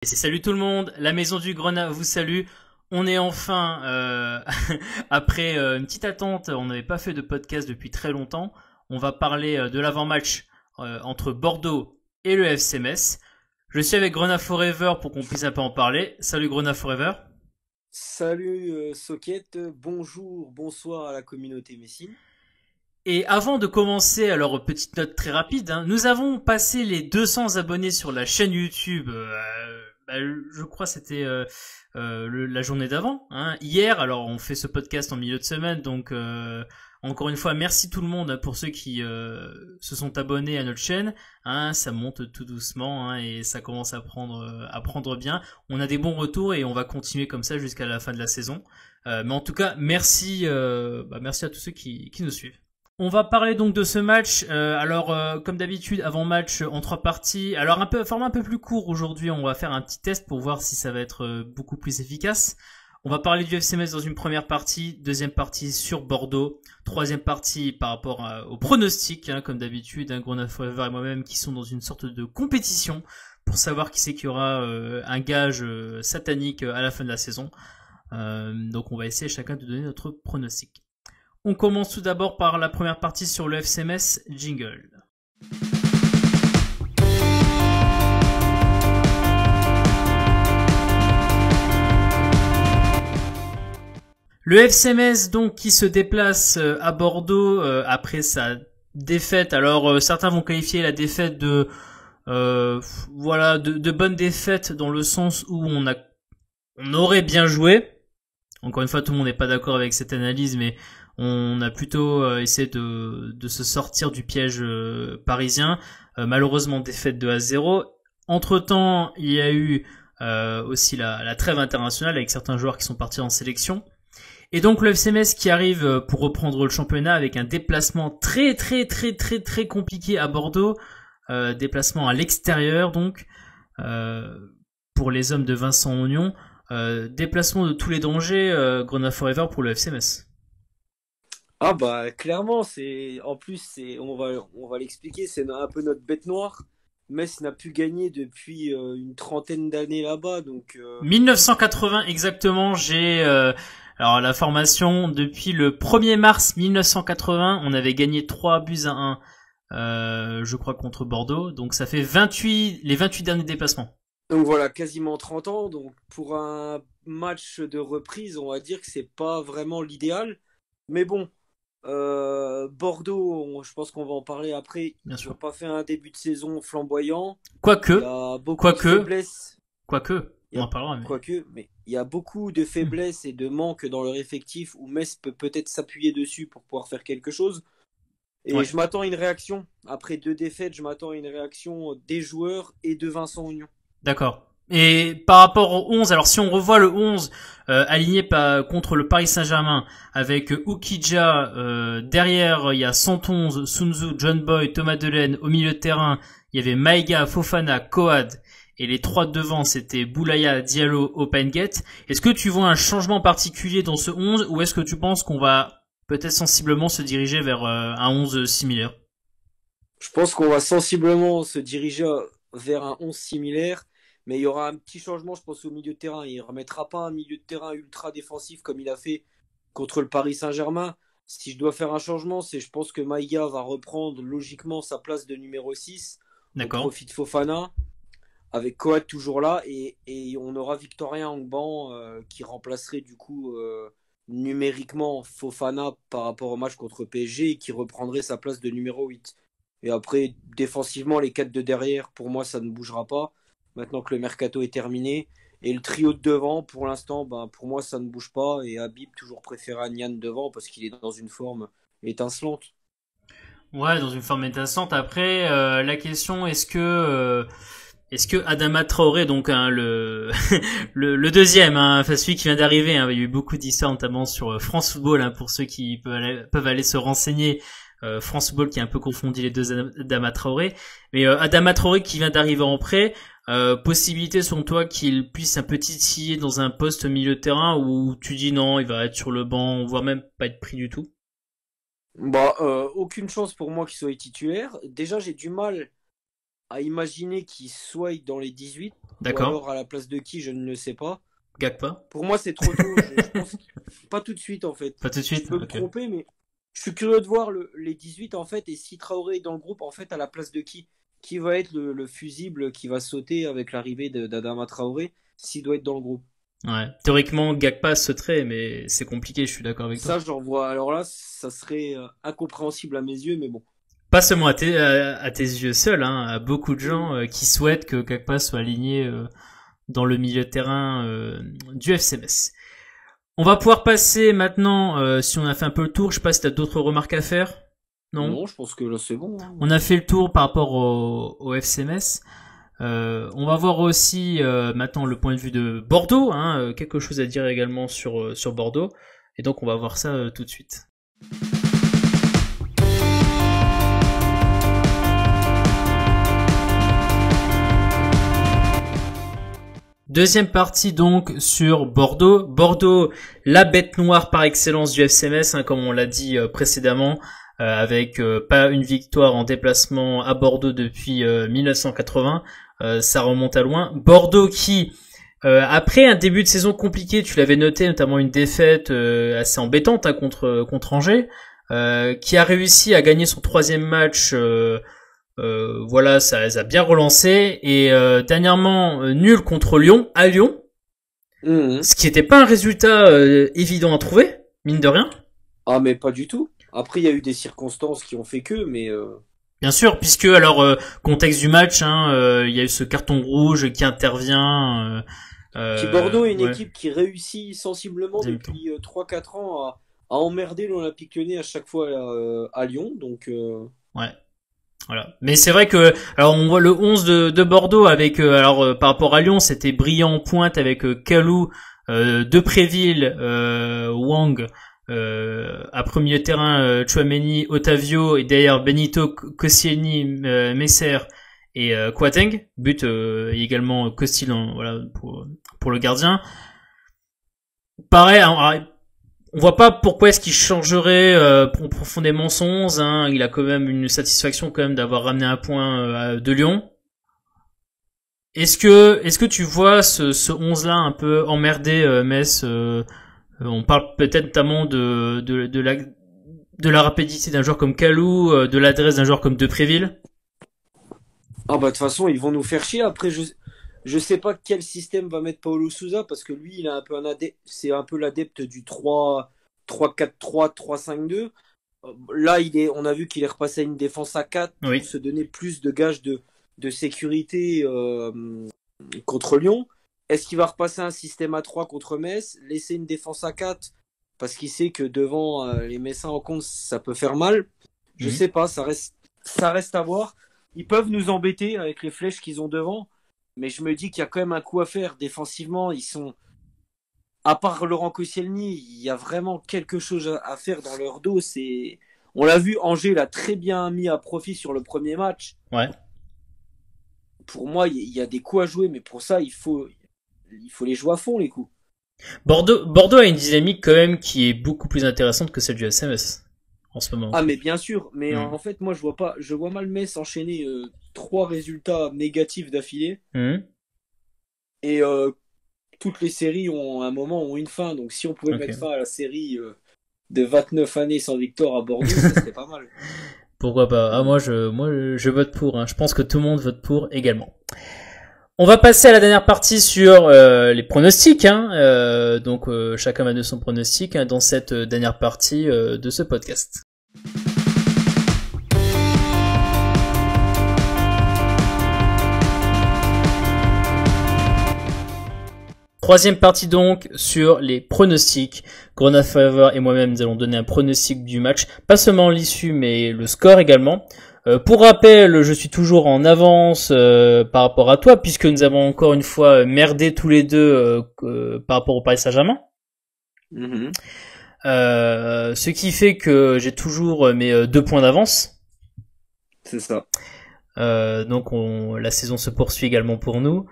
Salut tout le monde, la maison du Grenat vous salue. On est enfin, après une petite attente, on n'avait pas fait de podcast depuis très longtemps. On va parler de l'avant-match entre Bordeaux et le FC Metz. Je suis avec Grenat Forever pour qu'on puisse un peu en parler. Salut Grenat Forever. Salut Socket, bonjour, bonsoir à la communauté messine. Et avant de commencer, alors petite note très rapide, hein, nous avons passé les 200 abonnés sur la chaîne YouTube. Je crois que c'était la journée d'avant, hein, hier. Alors on fait ce podcast en milieu de semaine, donc encore une fois merci tout le monde hein, pour ceux qui se sont abonnés à notre chaîne. Hein, ça monte tout doucement hein, et ça commence à prendre bien. On a des bons retours et on va continuer comme ça jusqu'à la fin de la saison. Mais en tout cas merci, merci à tous ceux qui nous suivent. On va parler donc de ce match. Comme d'habitude, avant match en 3 parties. Alors format un peu plus court aujourd'hui. On va faire un petit test pour voir si ça va être beaucoup plus efficace. On va parler du FC Metz dans une première partie, deuxième partie sur Bordeaux, troisième partie par rapport au pronostic, hein, comme d'habitude, hein, Grenat Forever et moi-même qui sont dans une sorte de compétition pour savoir qui c'est qu'il y aura un gage satanique à la fin de la saison. Donc on va essayer chacun de donner notre pronostic. On commence tout d'abord par la première partie sur le FC Metz, jingle. Le FC Metz donc qui se déplace à Bordeaux après sa défaite. Alors certains vont qualifier la défaite de bonne défaite dans le sens où on aurait bien joué. Encore une fois, tout le monde n'est pas d'accord avec cette analyse, mais on a plutôt essayé de se sortir du piège parisien. Malheureusement, défaite 2-0. Entre-temps, il y a eu aussi la trêve internationale avec certains joueurs qui sont partis en sélection. Et donc le FC Metz qui arrive pour reprendre le championnat avec un déplacement très très très très très compliqué à Bordeaux. Déplacement à l'extérieur donc pour les hommes de Vincent Aignan. Déplacement de tous les dangers, Grenat Forever pour le FC Metz. Ah bah clairement, c'est en plus c'est on va l'expliquer, c'est un peu notre bête noire. Metz n'a plus gagné depuis une trentaine d'années là-bas, donc 1980 exactement, j'ai alors la formation depuis le 1er mars 1980, on avait gagné 3-1 je crois contre Bordeaux, donc ça fait 28 les 28 derniers déplacements. donc voilà, quasiment 30 ans. Donc pour un match de reprise, on va dire que c'est pas vraiment l'idéal. Mais bon, Bordeaux, je pense qu'on va en parler après. Bien Ils n'ont sûr. pas fait un début de saison flamboyant. Il y Quoique, a beaucoup de quoique, faiblesses. quoique, Il on y a, en parlera mais. quoique, mais il y a beaucoup de faiblesses et de manques dans leur effectif où Metz peut peut-être s'appuyer dessus pour pouvoir faire quelque chose. Et Ouais. je m'attends à une réaction. Après deux défaites, je m'attends à une réaction des joueurs et de Vincent Aignan. D'accord. Et par rapport au 11, alors si on revoit le 11 aligné contre le Paris Saint-Germain avec Oukidja derrière, il y a 111, Sunzu, John Boy, Thomas Delaine au milieu de terrain, il y avait Maïga, Fofana, Coad et les trois devant c'était Boulaya, Diallo, Opengate. Est-ce que tu vois un changement particulier dans ce 11 ou est-ce que tu penses qu'on va peut-être sensiblement se diriger vers un 11 similaire? Je pense qu'on va sensiblement se diriger vers un 11 similaire, mais il y aura un petit changement, je pense, au milieu de terrain. Il ne remettra pas un milieu de terrain ultra défensif comme il a fait contre le Paris Saint-Germain. Si je dois faire un changement, c'est je pense que Maïga va reprendre logiquement sa place de numéro 6 au D'accord. profit de Fofana, avec Coat toujours là, et on aura Victorien Angban qui remplacerait du coup numériquement Fofana par rapport au match contre PSG et qui reprendrait sa place de numéro 8. Et après, défensivement, les 4 de derrière, pour moi, ça ne bougera pas. Maintenant que le mercato est terminé. Et le trio de devant, pour l'instant, ben, pour moi, ça ne bouge pas. Et Habib, toujours préféré à Nian devant parce qu'il est dans une forme étincelante. Ouais, dans une forme intéressante. Après, la question, est-ce que Adama Traoré, donc hein, le deuxième, hein, enfin celui qui vient d'arriver, hein, il y a eu beaucoup d'histoires notamment sur France Football, hein, pour ceux qui peuvent aller se renseigner. France Football qui a un peu confondu les deux Adama Traoré, mais Adama Traoré qui vient d'arriver en prêt, possibilité selon toi qu'il puisse un peu titiller dans un poste milieu de terrain où tu dis non, il va être sur le banc, voire même pas être pris du tout. Bah, aucune chance pour moi qu'il soit titulaire. Déjà, j'ai du mal. à imaginer qu'il soit dans les 18, ou D'accord. alors à la place de qui, je ne le sais pas. Gag pas. Pour moi, c'est trop tôt. Je pense pas tout de suite, en fait. Pas tout de Je suite. peux me Ok. tromper, mais je suis curieux de voir les 18, en fait, et si Traoré est dans le groupe, en fait, à la place de qui? Qui va être le fusible qui va sauter avec l'arrivée d'Adama Traoré, s'il doit être dans le groupe? Ouais. Théoriquement, Gagpa sauterait, mais c'est compliqué, je suis d'accord avec toi. Ça, j'en vois. Alors là, ça serait incompréhensible à mes yeux, mais bon. Pas seulement à tes yeux seuls, hein, à beaucoup de gens qui souhaitent que Gagpa soit aligné dans le milieu de terrain du FC Metz. On va pouvoir passer maintenant, si on a fait un peu le tour, je sais pas si t'as d'autres remarques à faire. Non? Non, je pense que là, c'est bon, hein. On a fait le tour par rapport au FC Metz. On va voir aussi maintenant le point de vue de Bordeaux, hein, quelque chose à dire également sur Bordeaux. Et donc on va voir ça tout de suite. Deuxième partie donc sur Bordeaux. Bordeaux, la bête noire par excellence du FC Metz, hein, comme on l'a dit précédemment, avec pas une victoire en déplacement à Bordeaux depuis 1980. Ça remonte à loin. Bordeaux qui, après un début de saison compliqué, tu l'avais noté, notamment une défaite assez embêtante hein, contre Angers, qui a réussi à gagner son troisième match. Voilà, ça les a bien relancés. Et dernièrement, nul contre Lyon, à Lyon, Mhm. ce qui n'était pas un résultat évident à trouver, mine de rien. Ah, mais pas du tout. Après, il y a eu des circonstances qui ont fait que, mais Bien sûr, puisque alors contexte du match, hein, il y a eu ce carton rouge qui intervient. Puis Bordeaux est une Ouais, équipe qui réussit sensiblement deuxième temps. depuis 3-4 ans à emmerder l'Olympique Lyonnais à chaque fois à Lyon. Donc, Ouais. Voilà. Mais c'est vrai que alors on voit le 11 de Bordeaux avec par rapport à Lyon, c'était brillant en pointe avec Kalou, Depréville, Wang, à premier terrain Chouameni, Otavio et derrière Benito, Koscielny, Messer et Kouateng, but et également Costil voilà pour le gardien. Pareil, hein, on voit pas pourquoi est-ce qu'il changerait profondément son 11. Hein. Il a quand même une satisfaction quand même d'avoir ramené un point de Lyon. Est-ce que tu vois ce 11 là un peu emmerdé Metz on parle peut-être notamment de la rapidité d'un joueur comme Kalou, de l'adresse d'un joueur comme Depréville. ah bah de toute façon, ils vont nous faire chier. Après, je sais pas quel système va mettre Paulo Sousa parce que lui, il a un peu c'est un peu l'adepte du 3-4-3, 3-5-2. Là, on a vu qu'il est repassé à une défense à 4 pour Oui. se donner plus de gages de sécurité contre Lyon. Est-ce qu'il va repasser un système à 3 contre Metz, laisser une défense à 4 parce qu'il sait que devant les Messins en compte, ça peut faire mal? Je Mhm. sais pas, ça reste à voir. Ils peuvent nous embêter avec les flèches qu'ils ont devant, mais je me dis qu'il y a quand même un coup à faire. Défensivement, ils sont, à part Laurent Koscielny, il y a vraiment quelque chose à faire dans leur dos. On l'a vu, Angers l'a très bien mis à profit sur le premier match. Ouais. Pour moi, il y a des coups à jouer, mais pour ça, il faut les jouer à fond, les coups. Bordeaux a une dynamique quand même qui est beaucoup plus intéressante que celle du SMS en ce moment. Ah, mais bien sûr, mais Mhm. en fait, moi, je vois mal Metz enchaîner 3 résultats négatifs d'affilée. Mhm. Et toutes les séries ont un moment ont une fin. Donc si on pouvait mettre Ok. fin à la série de 29 années sans victoire à Bordeaux, ça serait pas mal. Pourquoi pas? Ah moi je vote pour. Hein. Je pense que tout le monde vote pour également. On va passer à la dernière partie sur les pronostics. Hein. Donc chacun a de son pronostic hein, dans cette dernière partie de ce podcast. Troisième partie donc sur les pronostics. Grenade Forever et moi-même nous allons donner un pronostic du match, pas seulement l'issue mais le score également. Pour rappel, je suis toujours en avance par rapport à toi puisque nous avons encore une fois merdé tous les deux par rapport au Paris Saint-Germain. Mhm. Ce qui fait que j'ai toujours mes 2 points d'avance. C'est ça. Donc la saison se poursuit également pour nous.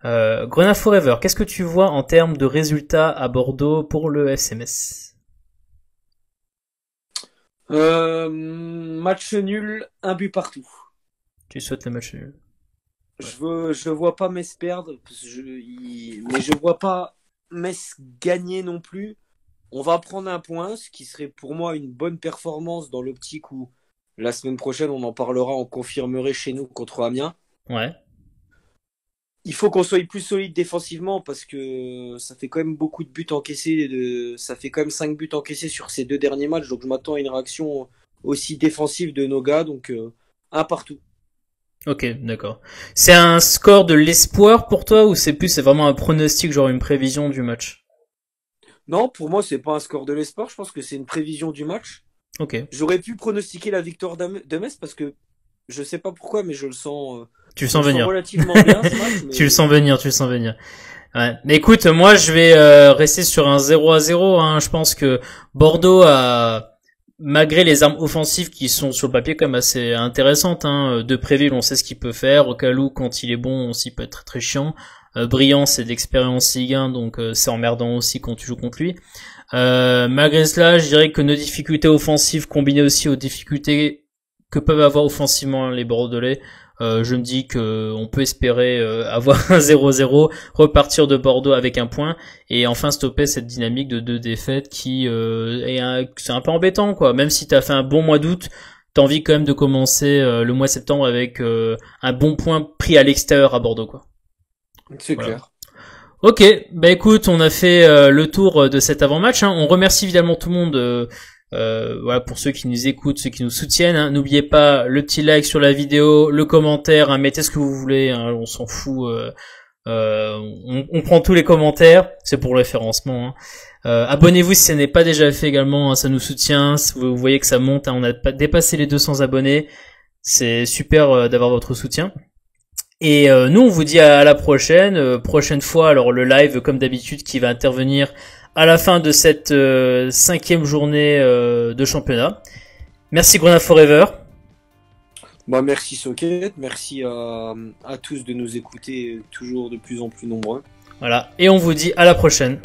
Grenade Forever, qu'est-ce que tu vois en termes de résultats à Bordeaux pour le SMS? Match nul, un but partout. Tu souhaites le match nul? je vois pas Metz perdre, mais je vois pas Metz gagner non plus. On va prendre un point, ce qui serait pour moi une bonne performance dans l'optique où la semaine prochaine, on en parlera, on confirmerait chez nous contre Amiens. Ouais. Il faut qu'on soit plus solide défensivement parce que ça fait quand même beaucoup de buts encaissés. Ça fait quand même 5 buts encaissés sur ces 2 derniers matchs. Donc je m'attends à une réaction aussi défensive de nos gars. Donc un partout. Ok, d'accord. C'est un score de l'espoir pour toi ou c'est vraiment un pronostic, genre une prévision du match? Non, pour moi, c'est pas un score de l'espoir. Je pense que c'est une prévision du match. Ok. J'aurais pu pronostiquer la victoire de Metz parce que je sais pas pourquoi, mais je le sens. Tu le Je le sens sens venir. relativement bien ce match. Tu le Mais sens venir, tu le sens venir. Ouais. Mais écoute, moi je vais rester sur un 0-0. Hein. Je pense que Bordeaux a, malgré les armes offensives qui sont sur le papier quand même assez intéressantes, hein. De Préville, on sait ce qu'il peut faire. Ocalou, quand il est bon, aussi peut être très très chiant. Brillant, c'est d'expérience Ligue 1, donc c'est emmerdant aussi quand tu joues contre lui. Malgré cela, je dirais que nos difficultés offensives combinées aussi aux difficultés que peuvent avoir offensivement les Bordelais, je me dis que on peut espérer avoir un 0-0, repartir de Bordeaux avec un point et enfin stopper cette dynamique de 2 défaites qui c'est un peu embêtant quoi. Même si t'as fait un bon mois d'août, t'as envie quand même de commencer le mois de septembre avec un bon point pris à l'extérieur à Bordeaux quoi. c'est Voilà. clair. Ok, bah écoute, on a fait le tour de cet avant-match. Hein. On remercie évidemment tout le monde. Voilà, pour ceux qui nous écoutent, ceux qui nous soutiennent, hein. N'oubliez pas le petit like sur la vidéo, le commentaire, hein. Mettez ce que vous voulez, hein. On s'en fout. On prend tous les commentaires, c'est pour le référencement. Hein. Abonnez-vous si ce n'est pas déjà fait également, hein. Ça nous soutient. Vous voyez que ça monte, hein. On a dépassé les 200 abonnés. C'est super d'avoir votre soutien. Et nous, on vous dit à la prochaine. Prochaine fois, alors le live, comme d'habitude, qui va intervenir à la fin de cette 5e journée de championnat. Merci Grenade Forever. Bah, merci Socket, merci à tous de nous écouter toujours de plus en plus nombreux. Voilà. Et on vous dit à la prochaine.